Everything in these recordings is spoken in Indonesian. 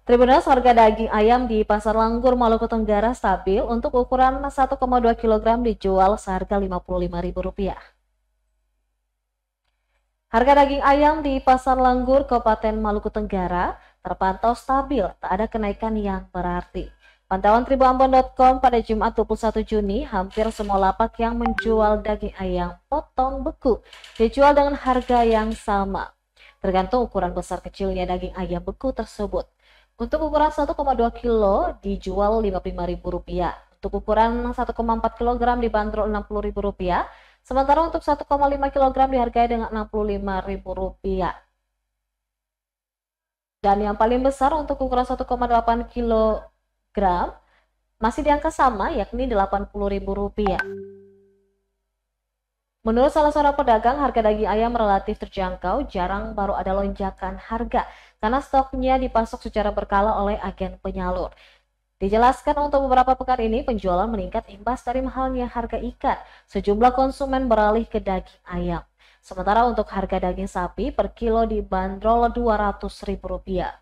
Tribuners, harga daging ayam di Pasar Langgur, Maluku Tenggara stabil untuk ukuran 1,2 kg dijual seharga Rp55.000. Harga daging ayam di Pasar Langgur, Kabupaten Maluku Tenggara terpantau stabil, tak ada kenaikan yang berarti. Pantauan tribuambon.com pada Jumat 21 Juni, hampir semua lapak yang menjual daging ayam potong beku dijual dengan harga yang sama, tergantung ukuran besar kecilnya daging ayam beku tersebut. Untuk ukuran 1,2 kg dijual Rp55.000. Untuk ukuran 1,4 kg dibanderol Rp60.000. Sementara untuk 1,5 kg dihargai dengan Rp65.000. Dan yang paling besar untuk ukuran 1,8 kg masih di angka sama, yakni Rp80.000. Menurut salah seorang pedagang, harga daging ayam relatif terjangkau, jarang baru ada lonjakan harga karena stoknya dipasok secara berkala oleh agen penyalur. Dijelaskan untuk beberapa pekan ini penjualan meningkat imbas dari mahalnya harga ikan. Sejumlah konsumen beralih ke daging ayam. Sementara untuk harga daging sapi per kilo dibanderol Rp200.000.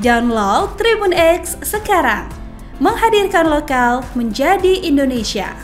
Download Tribun X sekarang, menghadirkan lokal menjadi Indonesia.